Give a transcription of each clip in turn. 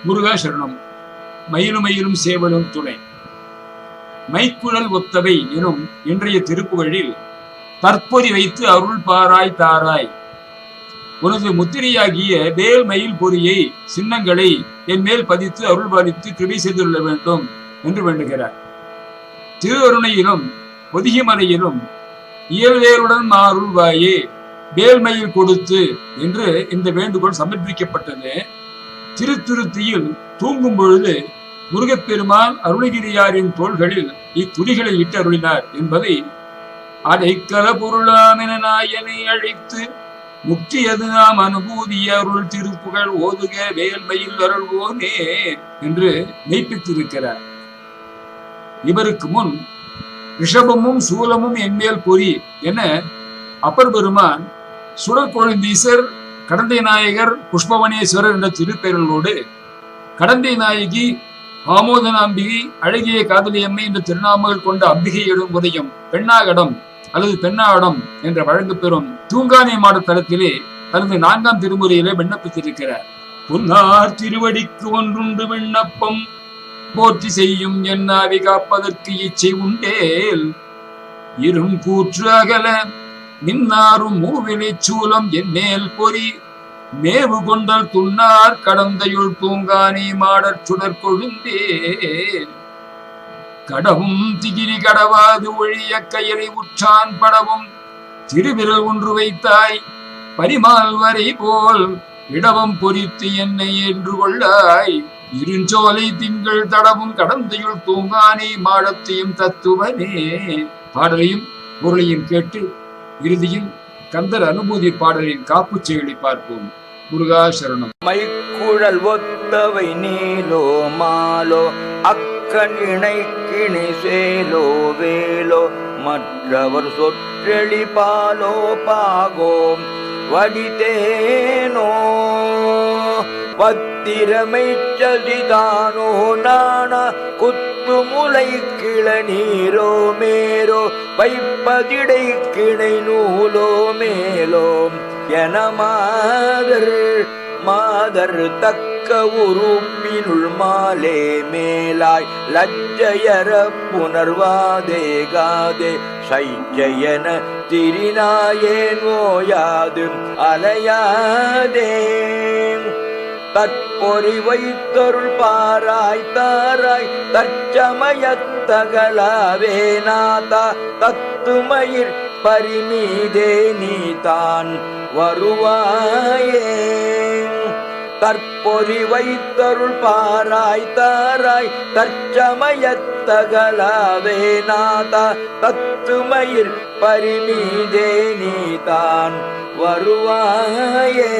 முருகா சரணம். மயிலும் மயிலும் சேவலும் துணை. மைக்குழல் ஒத்தவை எனும் இன்றைய திருப்புகழில் தற்பொறி வைத்து அருள் பாராய் தாராய், உனது முத்திரையாகிய வேல் மயில் பொறியை சின்னங்களை என் மேல் பதித்து அருள் பாலித்து கிருபை செய்துள்ள வேண்டும் என்று வேண்டுகிறார். திருவருணையிலும் பொதிகைமலையிலும் இயல்வேருடன் அருள்வாயே வேல்மயில் கொடுத்து என்று இந்த வேண்டுகோள் சமர்ப்பிக்கப்பட்டது. திருத்துருத்தியில் தூங்கும் பொழுது முருகப்பெருமான் அருணகிரியாரின் தோள்களில் இக்குறிகளை இட்டு அருளினார் என்பதை அடைக்கல பொருளாமென நாயனை அழைத்து முக்தியது நாம் அனுபூதிய அருள் திருப்புகழ் ஓதுக வேல்மயில் அருள்வோனே என்று மெய்ப்பித்திருக்கிறார். இவருக்கு முன் ரிஷபமும் சூலமும் என்மேல் பொறி என அப்பர் பெருமான் சுடற்கொழுந்தீசர், கடந்தை நாயகர், புஷ்பவனேஸ்வரர் என்ற திருப்பெயர்களோடு கடந்தை நாயகி, ஆமோதனாம்பிகை, அழகிய காதலியம்மை என்ற திருநாமங்கள் கொண்ட அம்பிகை எழும் உதயம் பெண்ணாகடம் அல்லது பெண்ணாகடம் என்ற வழங்கு பெறும் தூங்கானை மாட தளத்திலே தனது 4ஆம் திருமுறையிலே விண்ணப்பித்திருக்கிறார். பொன்னார் திருவடிக்கு ஒன்றுண்டு விண்ணப்பம் போற்றி செய்யும் என்னாவி காப்பதற்கு இச்சை உண்டேல், இரும் கூற்று அகல மின்னாரும் மூவிலை சூலம் என் மேல் பொறி மேவு கொண்டல் துண்ணார் கடந்தையுள் தூங்கானே மாடற் சுடற் கொழுந்தே, கடவும் திகிரி கடவாது ஒழிய கயலை உற்றான் படவும் திருவிரல் ஒன்று வைத்தாய் பரிமால் வரை போல் இடவம் பொறித்து என்னை என்று கொள்ளாய், இருஞ்சோலை திங்கள் தடவும் கடந்தையுள் தூங்கானே மாடத்தையும் தத்துவனே. பாடலையும் பொருளையும் கேட்டு இறுதியில் கந்தர் அனுபூதி பாடலின் காப்புச் செயலை பார்ப்போம். முருகா சரணம். மைக்குழல் ஒத்தவை நீலோ மாலோ அக்கணிணை கிணி சேலோ வேலோ மற்றவர் சொற்றெளி பாலோ பாகோ வடிதேனோ பத்திரமை சதிதானோ நாண குத்துமுலை கிளநீரோ மேரோ வைப்பதிடை கிணை நூலோ மேலோ என மாதர் தக்க உறுப்பினுள் மாலே மேலாய் லஜ்ஜயர புனர்வாதே காதே சைஜயன திரிநாயேன் ஓயாது அலையாதே, தற்பொறி வைத்தருள் பாராய் தாராய் தற்சமயத்தகலாவே நாதா தத்துமயிர் பரிமீதே நீதான் வருவாயே, தற்பொறி வைத்தருள் பாராய் தாராய் தற்சமயத்தகலாவே நாதா தத்துமயிர் பரிமீதே நீதான் வருவாயே,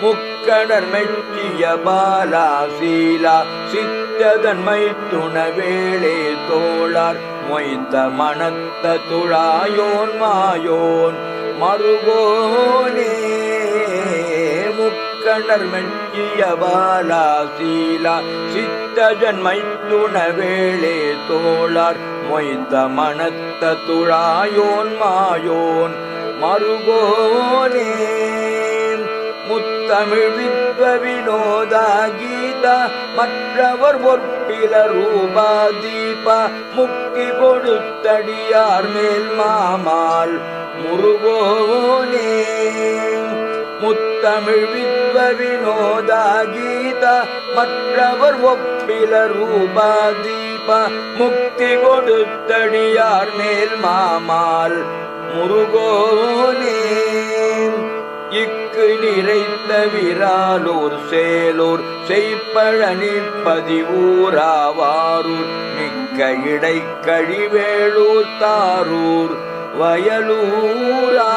முக்கடர் மெச்சிய பாலா சீலா சித்ததன்மை துணவேளே தோளார் மொய்த்த மனத்த துழாயோன் மாயோன் மருகோனே, முக்கடர் மெச்சிய பாலா சீலா சித்ததன்மை துணவேளே தோளார் மொய்த்த மனத்த துழாயோன் மாயோன் மருகோனே, முத்தமிழ் வித்வ வினோதா கீதா மற்றவர் பொற்பில ரூபா தீபா முக்தி கொடுத்தடியார் மேல் மாமால் முருகோனே, முத்தமிழ் வித்வ வினோதா கீதா மற்றவர் ஒப்பில ரூபா தீபா முக்தி கொடுத்தடியார் மேல் மாமால் முருகோனே, இக்கு நிறைந்த விராலூர் சேலூர் செய்ப்பழனி பதிவூராவாரூர் மிக்க இடை கழிவேளூர் தாரூர் வயலூரா,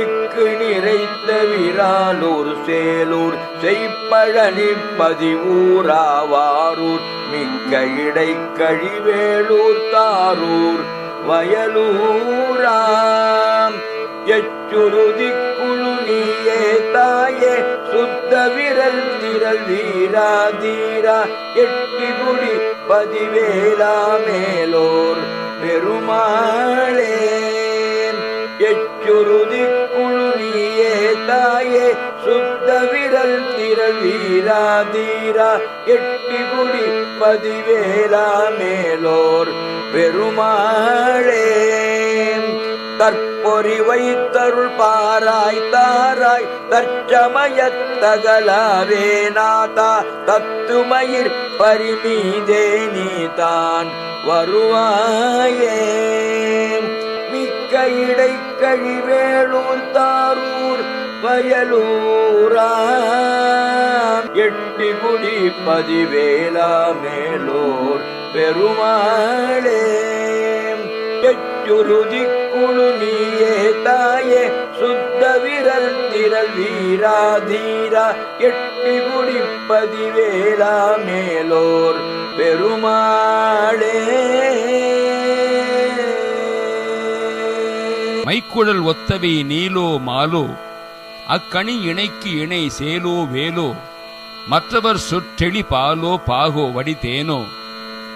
இக்கு நிறைந்த விராலூர் சேலூர் செய்ப்பழனி பதிவூராவாரூர் மிக்க இடை கழிவேளூர் தாரூர் வயலூரா, எச்சுருதி குழு நீயே தாயே சுத்த விரல் திரள் வீரா தீரா எட்டிகுடி பதிவேலா மேலோர் பெருமாளே, எச்சுருதி குழு நீயே தாயே சுத்த விரல் திரள் வீராதீரா எட்டிகுடி பதிவேலா மேலோர் பெருமாளே தற்பொறி வைத்தருள் பாராய் தாராய் தற்சமயத்தகலாவே நாதா தத்துமயிர் பரிமீதே நீதான் வருவாயே மிக்க இடை கழிவேளூர் தாரூர் வயலூரா எட்டிகுடி பதிவேலா மேலோர் பெருமாளே எச்சுருதி குழு நீயே தாயே சுத்த விரல் திரள் வீராதீரா எட்டிகுடி பதிவேலா மேலோர் பெருமாளே மைக்குழல் ஒத்தவை நீலோ மாலோ அக்கணி இணைக்கு இணை சேலோ வேலோ மற்றவர் சொற்றெளி பாலோ பாகோ வடித்தேனோ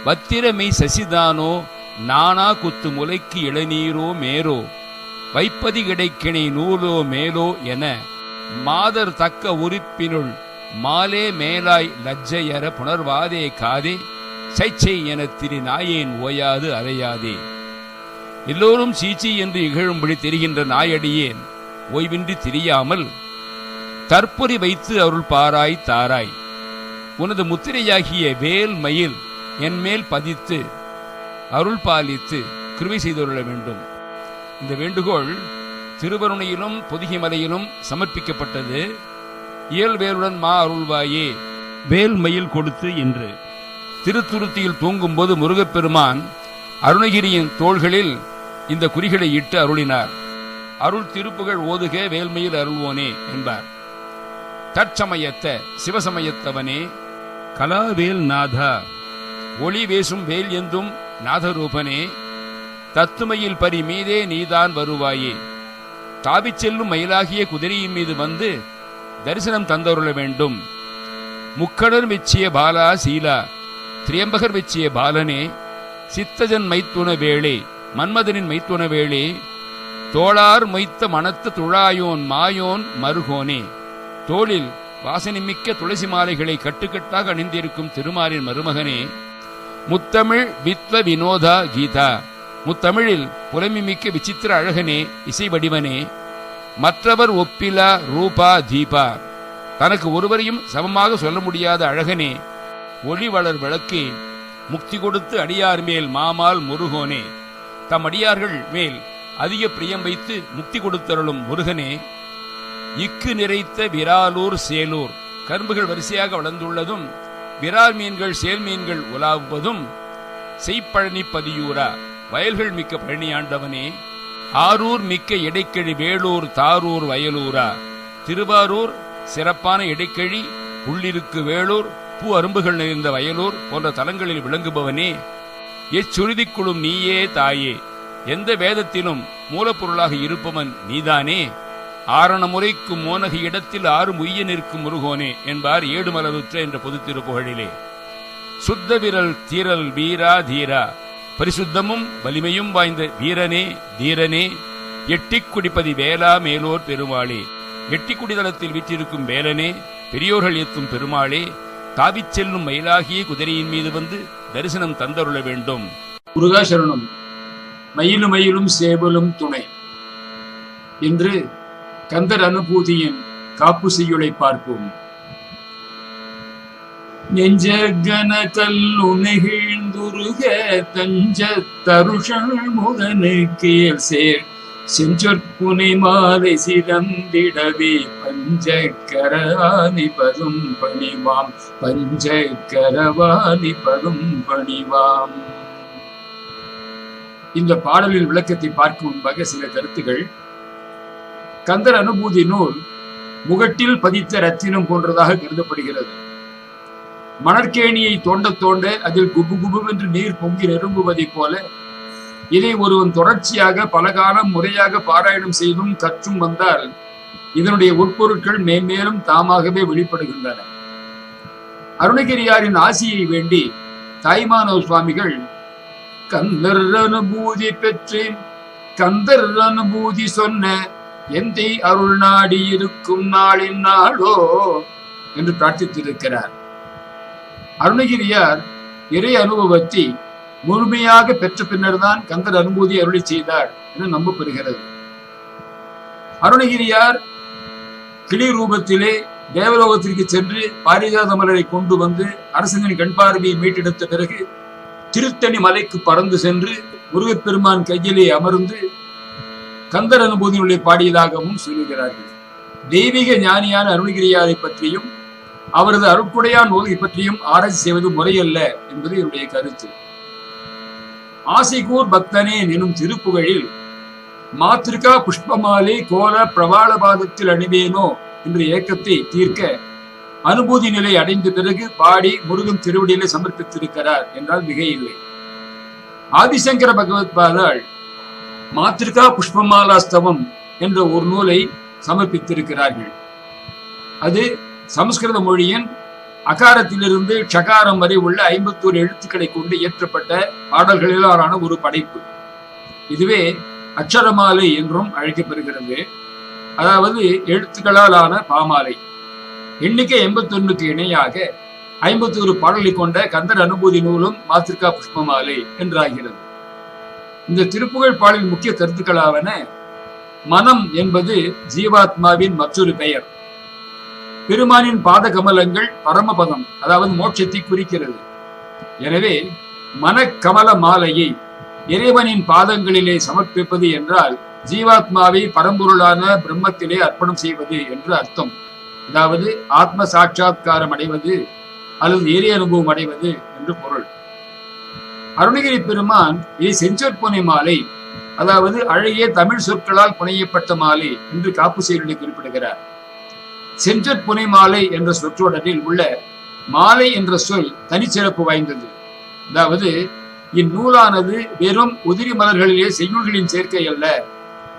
வத்திரமை சசிதானோ நானா குத்து முலைக்கு இளநீரோ மேரோ வைப்பதி கிடைக்கிணை நூலோ மேலோ என மாதர் தக்க உறுப்பினுள் மாலே மேலாய் லஜ்ஜையற புணர்வாதே காதே சைச்சை என திரு நாயேன் ஓயாது அறையாதே. எல்லோரும் சீச்சி என்று இகழும்படி தெரிகின்ற நாயடியேன் ஓய்வின்றி திரியாமல் தற்பொறி வைத்து அருள் பாராய் தாராய் உனது முத்திரையாகிய வேல் மயில் என்மேல் பதித்து அருள் பாலித்து கிருபை செய்துள்ள வேண்டும். இந்த வேண்டுகோள் திருவருணையிலும் பொதிகைமலையிலும் சமர்ப்பிக்கப்பட்டது. இயல்வேலுடன் மா அருள்வாயே வேல் மயில் கொடுத்து என்று. திருத்துருத்தியில் தூங்கும்போது முருகப்பெருமான் அருணகிரியின் தோள்களில் இந்த குறிகளை இட்டு அருளினார். அருள் திருப்புகழ் ஓதுக வேல்மையில் அருள்வோனே என்பார். தற்சமயத்த சிவசமயத்தவனே கலாவேல் நாதா ஒளி வேசும் வேல் எந்தும் நாதரூபனே தத்துமையில் பரி மீதே நீதான் வருவாயே. தாவிச் செல்லும் மயிலாகிய குதிரையின் மீது வந்து தரிசனம் தந்தருள வேண்டும். முக்கடர் வெச்சிய பாலா சீலா திரியம்பகர் வெச்சிய பாலனே சித்தஜன் மைத்துன வேளே மன்மதனின் மைத்துன வேளே தோளார் மொய்த்த மனத்து துழாயோன் மாயோன் மருகோனே தோளில் வாசனைமிக்க துளசி மாலைகளை கட்டுக்கட்டாக அணிந்திருக்கும் திருமாலின் மருமகனே முத்தமிழ் வித்வ வினோதா கீதா முத்தமிழில் புலமிமிக்க விசித்திர அழகனே இசை வடிவனே மற்றவர் ஒப்பிலா ரூபா தீபா தனக்கு ஒருவரையும் சமமாக சொல்ல முடியாத அழகனே ஒளி வளர் விளக்கே முக்தி கொடுத்து அடியார் மேல் மாமால் முருகோனே தம் அடியார்கள் மேல் அதிக பிரியம் வைத்து முக்தி கொடுத்தருளும் முருகனே இக்கு நிறைத்த விராலூர் சேலூர் கரும்புகள் வரிசையாக வளர்ந்துள்ளதும் விரால் மீன்கள் சேல் மீன்கள் உலாவுவதும் செய்ப்பழனி பதியூரா வயல்கள் மிக்க பழனியாண்டவனே ஆரூர் மிக்க இடைக்கழி வேளூர் தாரூர் வயலூரா திருவாரூர் சிறப்பான இடைக்கழி உள்ளிருக்கு வேளூர் பூ அரும்புகள் நிறைந்த வயலூர் போன்ற தலங்களில் விளங்குபவனே எச்சுருதிக்குழும் நீயே தாயே எந்த வேதத்திலும் மூலப்பொருளாக இருப்பவன் நீதானே ஆரண முறைக்கும் மோனக இடத்தில் ஆறு முய்ய நிற்கும் முருகோனே என்பார் ஏடுமலருற்ற என்ற பொது திருப்புகழிலே. சுத்த விரல் தீரல் வீரா தீரா பரிசுத்தமும் வலிமையும் வாய்ந்த வீரனே தீரனே எட்டிக்குடிப்பதி வேலா மேலோர் பெருமாளே எட்டிக்குடிதளத்தில் வீற்றிருக்கும் வேலனே பெரியோர்கள் எத்தும் பெருமாளே தாவிச் செல்லும் மயிலாகிய குதிரையின் மீது வந்து தரிசனம் தந்தருள வேண்டும். முருகாசரணம் மயிலும் மயிலும் சேவலும் துணை என்று கந்தர் அனுபூதியின் காப்பு செய்யுளை பார்ப்போம். நெஞ்சகன கல்லுணகிழ்ந்துருக தஞ்ச தருஷன் முகனுக்கு சேர் செஞ்சொற்புனை மாலை சிறந்திடவே பஞ்சக்கரவாணி பரும் பணிவாம் பஞ்சக்கரவாணி பரும் பணிவாம். இந்த பாடலின் விளக்கத்தை பார்க்கும் முன்பாக சில கருத்துகள். கந்தர் அனுபூதி நூல் முகட்டில் பதித்த ரத்தினம் போன்றதாக கருதப்படுகிறது. மணற்கேணியை தோண்ட தோண்ட அதில் குபு குபு என்று நீர் பொங்கி நிரம்புவதைப் போல இதை ஒருவன் தொடர்ச்சியாக பல காலம் முறையாக பாராயணம் செய்தும் கற்றும் வந்தால் இதனுடைய உட்பொருட்கள் மேன்மேலும் தாமாகவே வெளிப்படுகின்றன. அருணகிரியாரின் ஆசியை வேண்டி தாய்மானவ சுவாமிகள் கந்தர் அனுபூதி பெற்று கந்தர் அனுபூதி சொன்ன எந்தை அருள் நாடி இருக்கும் நாளின் நாளோ என்று பிரார்த்தித்திருக்கிறார். அருணகிரியார் இறை அனுபவத்தை முழுமையாக பெற்ற பின்னர் தான் கந்தர் அனுபூதி அருளி செய்தார் என நம்பப்படுகிறது. அருணகிரியார் கிளி ரூபத்திலே தேவலோகத்திற்கு சென்று பாரிஜாத மலரை கொண்டு வந்து அரசனின் கண் பார்வையை மீட்டெடுத்த பிறகு திருத்தணி மலைக்கு பறந்து சென்று முருகப்பெருமான் கையிலே அமர்ந்து கந்தர் அனுபூதியினுடைய பாடியதாகவும் சொல்லுகிறார்கள். தெய்வீக ஞானியான அருணகிரியாரை பற்றியும் அவரது அருட்குடையான் நூலை பற்றியும் ஆராய்ச்சி செய்வது முறையல்ல என்பது என்னுடைய கருத்து. ஆசைகூர் பக்தனே எனும் திருப்புகழில் மாத்திருக்கா புஷ்பமாலை கோல பிரபாளபாதத்தில் அணிவேனோ என்ற ஏக்கத்தை தீர்க்க அனுபூதி நிலை அடைந்த பிறகு பாடி முருகன் திருவடியிலே சமர்ப்பித்திருக்கிறார் என்றால் மிக இல்லை. ஆதிசங்கர பகவத் பாதாள் மாத்திருக்கா புஷ்பமாலாஸ்தவம் என்ற ஒரு நூலை சமர்ப்பித்திருக்கிறார்கள். அது சமஸ்கிருத மொழியின் அகாரத்திலிருந்து ஷகாரம் வரை உள்ள 51 எழுத்துக்களை கொண்டு இயற்றப்பட்ட பாடல்களிலான ஒரு படைப்பு. இதுவே அக்ஷரமாலை என்றும் அழைக்கப்படுகிறது. அதாவது எழுத்துக்களால் ஆன பாமாலை. எண்ணிக்கை 81க்கு இணையாக 51 பாடலை கொண்ட கந்தர் அனுபூதி நூலும் மாத்திருக்கா புஷ்பமாலை என்றாகிறது. இந்த திருப்புகழ் பாடலின் முக்கிய கருத்துக்களாவன: மனம் என்பது ஜீவாத்மாவின் மற்றொரு பெயர். பெருமானின் பாத கமலங்கள் பரமபதம், அதாவது மோட்சத்தை குறிக்கிறது. எனவே மனக்கமல மாலையை இறைவனின் பாதங்களிலே சமர்ப்பிப்பது என்றால் ஜீவாத்மாவை பரம்பொருளான பிரம்மத்திலே அர்ப்பணம் செய்வது என்று அர்த்தம். அதாவது ஆத்ம சாட்சா்காரம் அடைவது அல்லது இறை அனுபவம் அடைவது என்று பொருள். அருணகிரி பெருமான் இதை செஞ்சொற்புனை மாலை, அதாவது அழகிய தமிழ் சொற்களால் புனையப்பட்ட மாலை என்று காப்பு செய்தியை குறிப்பிடுகிறார். செஞ்சொற்புனை மாலை என்ற சொற்றொடரில் உள்ள மாலை என்ற சொல் தனிச்சிறப்பு வாய்ந்தது. அதாவது இந்நூலானது வெறும் உதிரி மலர்களிலே செய்யுள்களின் சேர்க்கை அல்ல.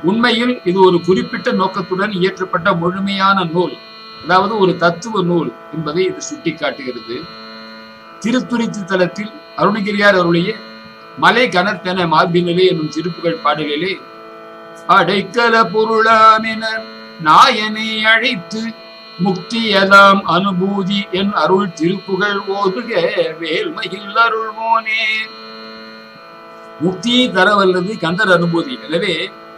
உண்மையில் இது ஒரு குறிப்பிட்ட நோக்கத்துடன் இயற்றப்பட்ட முழுமையான நூல், அதாவது ஒரு தத்துவ நூல் என்பதை இது சுட்டிக்காட்டுகிறது. திருத்துறைத்து தலத்தில் அருணகிரியார் அருளிய மலை கனத்தென மார்பினிலே என்னும் திருப்புகழ் பாடலிலே அடைக்கல பொருளாமென நாயனை அழைத்து முக்தியதாம் அனுபூதி என் அருள் திருப்புகழ் ஓதுக வேல்மையில் அருள்மோனே. முக்தியை தரவல்லது கந்தர் அனுபூதி. எனவே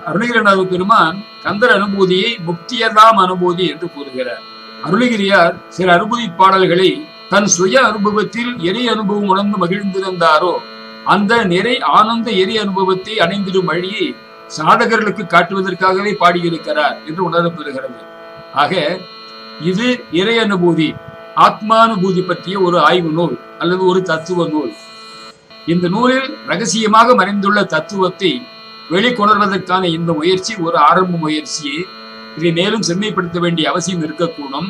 அருணகிரிநாத பெருமான் கந்தர் அனுபூதியை முக்தியதாம் அனுபூதி என்று கூறுகிறார். அருணகிரியார் சில அனுபூதி பாடல்களை தன் சுய அனுபவத்தில் எரி அனுபவம் உணர்ந்து மகிழ்ந்திருந்தாரோ அந்த நிறை ஆனந்த எரி அனுபவத்தை அடைந்திடும் வழியை சாதகர்களுக்கு காட்டுவதற்காகவே பாடியிருக்கிறார் என்று உணரப்பெறுகிறது. ஆக இது இறை அனுபூதி, ஆத்மானுபூதி பற்றிய ஒரு ஆய்வு நூல் அல்லது ஒரு தத்துவ நூல். இந்த நூலில் ரகசியமாக மறைந்துள்ள தத்துவத்தை வெளிக்கொணர்வதற்கான இந்த முயற்சி ஒரு ஆரம்ப முயற்சியே. இதை மேலும் செம்மைப்படுத்த வேண்டிய அவசியம் இருக்கக்கூடும்.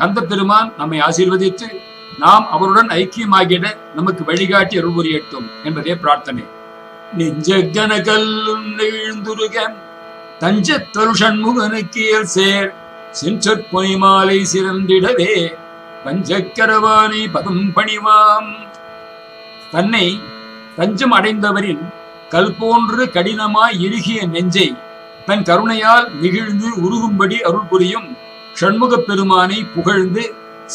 கந்த பெருமான் நம்மை ஆசீர்வதித்து நாம் அவருடன் ஐக்கியமாகிட நமக்கு வழிகாட்டி அருள் புரியட்டும் என்பதே பிரார்த்தனை. நெஞ்சகன கல்லுந்துருக தஞ்சத்தரு சண்முகனுக்கு சேர் செஞ்சொற்பொனை மாலை சிறந்திடவே பஞ்சக்கரவானை பதம் பணிவாம். தன்னை தஞ்சம் அடைந்தவரின் கல் போன்று கடினமாய் இறுகிய நெஞ்சை தன் கருணையால் நெகிழ்ந்து உருகும்படி அருள் புரியும் ஷண்முக பெருமானை புகழ்ந்து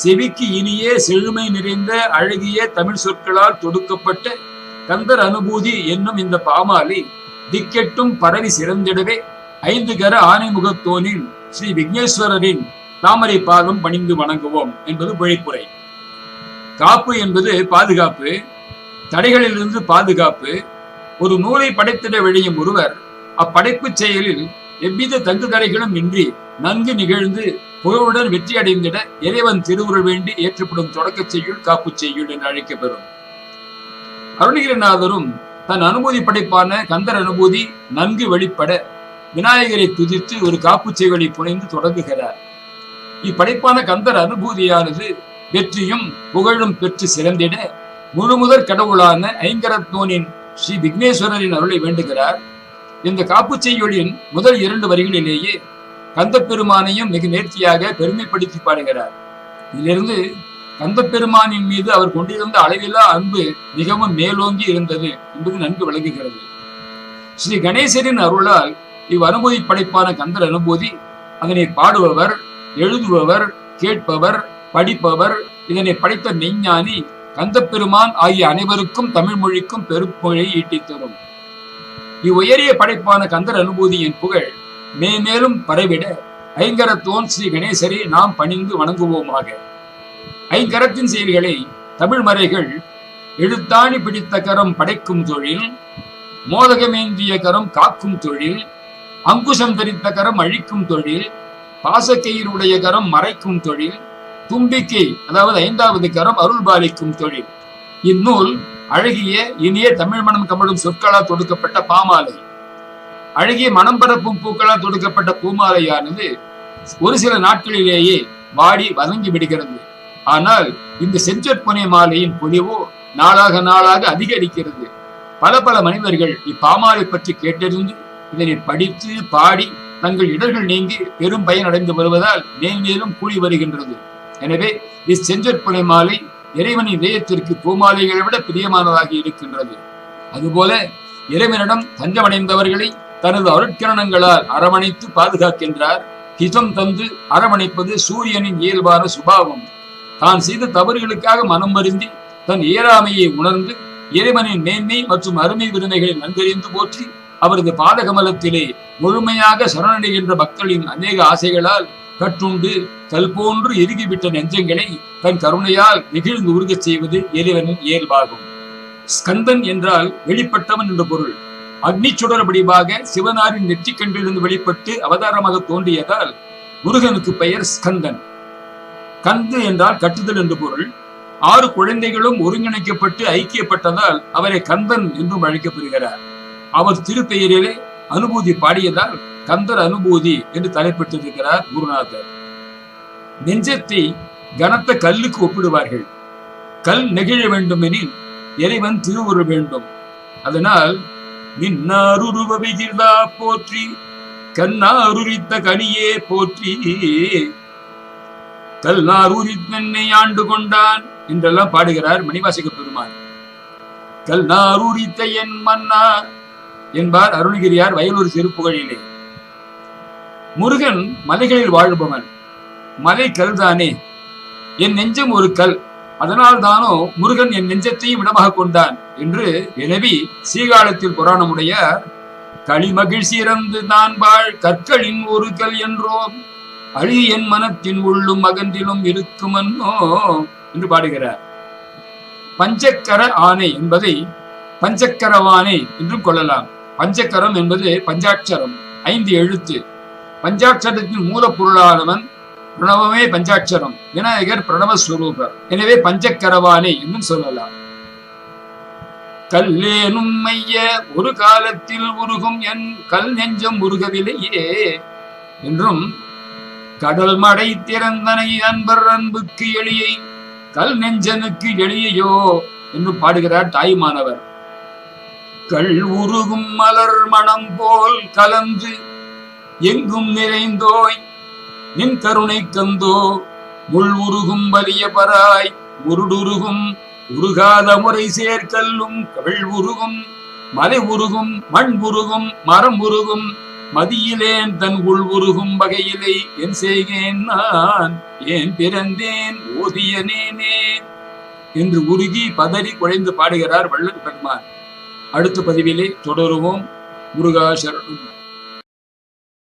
செவிக்கு இனிய செழுமை நிறைந்த அழகிய தமிழ் சொற்களால் தொடுக்கப்பட்ட கந்தர் அனுபூதி என்னும் இந்த பாமாலை திக்கெட்டும் பரவி சிறந்திடவே 5 கர ஆனைமுகத்தோனின் ஸ்ரீ விக்னேஸ்வரரின் தாமரை பாதம் பணிந்து வணங்குவோம் என்பது பொழிப்புரை. காப்பு என்பது பாதுகாப்பு, தடைகளிலிருந்து பாதுகாப்பு. ஒரு நூலை படைத்திட விழையும் ஒருவர் அப்படைப்பு செயலில் எவ்வித தங்கு தடைகளும் இன்றி நன்கு நிகழ்ந்து புகழுடன் வெற்றி அடைந்திட இறைவன் திருவுருள் வேண்டி ஏற்றப்படும் தொடக்க செய்யுள் காப்பு செய்யுள் என்று அழைக்கப்பெறும். அருணகிரிநாதரும் தன் அனுபூதி படைப்பான கந்தர் அனுபூதி நன்கு வெளிப்பட விநாயகரை துதித்து ஒரு காப்பு செய்யுளை புனைந்து தொடங்குகிறார். இப்படைப்பான கந்தர் அனுபூதியானது வெற்றியும் புகழும் பெற்று சிறந்திட முழுமுதற் கடவுளான ஐங்கரத்தோனின் ஸ்ரீ விக்னேஸ்வரரின் அருளை வேண்டுகிறார். இந்த காப்பு செய்யுளின் முதல் 2 வரிகளிலேயே கந்த பெருமானையும் மிக நேர்த்தியாக பெருமைப்படுத்தி பாடுகிறார். இதிலிருந்து கந்த பெருமானின் மீது அவர் கொண்டிருந்த அளவில்லா அன்பு மிகவும் மேலோங்கி இருந்தது என்பது நன்கு விளங்குகிறது. ஸ்ரீ கணேசரின் அருளால் இவ்வனுபூதி படைப்பான கந்தர் அனுபூதி அதனை பாடுபவர், எழுதுபவர், கேட்பவர், படிப்பவர், இதனை படைத்த மெய்ஞானி கந்தப்பெருமான் ஆகிய அனைவருக்கும் தமிழ் மொழிக்கும் பெருப்புகழை ஈட்டித் தரும். இவ்வுயரிய படைப்பான கந்தர் அனுபூதியின் புகழ் மேலும் பரவிட ஐங்கரத்தோன் ஸ்ரீ கணேசரை நாம் பணிந்து வணங்குவோமாக. ஐங்கரத்தின் செயல்களை தமிழ் மறைகள் எழுத்தாணி பிடித்த கரம் படைக்கும் தொழில், மோதகமேந்திய கரம் காக்கும் தொழில், அங்குசம் தரித்த கரம் அழிக்கும் தொழில், பாசக்கையினுடைய கரம் மறைக்கும் தொழில், தும்பிக்கை அதாவது 5வது கரம் அருள் பாலிக்கும் தொழில். இந்நூல் அழகிய இனிய தமிழ் மனம் கமழும் சொற்களால் தொடுக்கப்பட்ட பாமாலை. அழகிய மனம் பரப்பும் பூக்களால் தொடுக்கப்பட்ட பூமாலையானது ஒரு சில நாட்களிலேயே வாடி வதங்கி விடுகிறது. ஆனால் இந்த செஞ்சொற்புனை மாலையின் பொலிவோ நாளாக அதிகரிக்கிறது. பல மனிதர்கள் இப்பாமாலை பற்றி கேட்டறிந்து இதனை படித்து பாடி தங்கள் இடர்கள் நீங்கி பெரும் பயன் அடைந்து வருவதால் மேலும் கூடி வருகின்றது. எனவே இச்செஞ்சொற்புனை மாலை இறைவனின் இதயத்திற்கு பூமாலைகளை விட பிரியமானதாகி இருக்கின்றது. அதுபோல இறைவனிடம் தஞ்சமடைந்தவர்களை தனது அருட்கிரணங்களால் அரவணைத்து பாதுகாக்கின்றார். ஹிதம் தந்து அரவணைப்பது சூரியனின் இயல்பான சுபாவம். தான் செய்த தவறுகளுக்காக மனம் வருந்தி தன் இயலாமையை உணர்ந்து இறைவனின் மேன்மை மற்றும் அருமை விருமைகளை நன்கறிந்து போற்றி அவரது பாதகமலத்திலே முழுமையாக சரணடைகின்ற பக்தர்களின் அநேக ஆசைகளால் கட்டுண்டு கல் போன்று எருகிவிட்ட நெஞ்சங்களை தன் கருணையால் நெகிழ்ந்து உருகச் செய்வது இறைவனின் இயல்பாகும். ஸ்கந்தன் என்றால் வெளிப்பட்டவன் என்ற பொருள். அக்னி சுடர் வடிவாக சிவனாரின் நெற்றிக்கண்டிலிருந்து வெளிப்பட்டு அவதாரமாக தோன்றியதால் முருகனுக்கு பெயர் ஸ்கந்தன். கந்து என்றால் கட்டுதல் என்று பொருள். 6 குழந்தைகளும் ஒருங்கிணைக்கப்பட்டு ஐக்கியப்பட்டதால் அவரை கந்தன் என்றும் அழைக்கப்படுகிறார். அவர் திருப்பெயரிலே அனுபூதி பாடியதால் கந்தர் அனுபூதி என்று தலைப்பட்டிருக்கிறார் குருநாதர். நெஞ்சத்தை கனத்த கல்லுக்கு ஒப்பிடுவார்கள். கல் நெகிழ வேண்டும் எனில் இறைவன் திருவுரு வேண்டும். அதனால் மின்னாருருவ விகிர்தா போற்றி, கண்ணாருரித்த கனியே போற்றி, கல்நாரூரித்தன்னை ஆண்டு கொண்டான் என்றெல்லாம் பாடுகிறார் மணிவாசக பெருமான். கல்நாரூரித்த என் மன்னா என்பார் அருணகிரியார் வயலூர் திருப்புகழிலே. முருகன் மலைகளில் வாழ்பவன். மலை கல்தானே, என் நெஞ்சம் ஒரு கல், அதனால் தானோ முருகன் என் நெஞ்சத்தையும் இடமாக கொண்டான் என்று வினவி சீகாலத்தில் புராணமுடைய களிமகிழ்ச்சி இறந்து தான் வாழ் கற்களின் ஒரு கல் என்றோம், அழி என் மனத்தின் உள்ளும் அகன்றிலும் இருக்குமன்னோ என்று பாடுகிறார். பஞ்சக்கர ஆனை என்பதை பஞ்சக்கரவானை என்றும் கொள்ளலாம். பஞ்சக்கரம் என்பது பஞ்சாட்சரம், 5 எழுத்து. பஞ்சாட்சரத்தின் மூலப்பொருளானவன் பிரணவமே பஞ்சாட்சரம். விநாயகர் பிரணவஸ்வரூபர். எனவே பஞ்சக்கரவானை என்றும் சொல்லலாம். கல்லேனும் மைய ஒரு காலத்தில் உருகும் என் கல் நெஞ்சம் உருகவில்லையே என்றும், கடல் மடை திறந்தனை அன்பர் அன்புக்கு எளியை கல் நெஞ்சனுக்கு எளியையோ என்று பாடுகிறார் தாய்மானவர். கல் உருகும் மலர் மணம் போல் கலந்து எங்கும் நிறைந்தோய் நின் கருணை கந்தோ, முள் உருகும் வலிய பராய் முருடுருகும் உருகாத முறை சேர்க்கல்லும் கவிழ் உருகும் மலை உருகும் மண் உருகும் மரம் உருகும் மதியிலேன் தன் உள் உருகும் வகையிலே என் செய்கேன் நான் ஏன் பிறந்தேன் ஓதியனேனே என்று உருகி பதறி குழைந்து பாடுகிறார் வள்ளல் பெருமான். அடுத்த பதிவிலே தொடருவோம். முருகா சரணம்.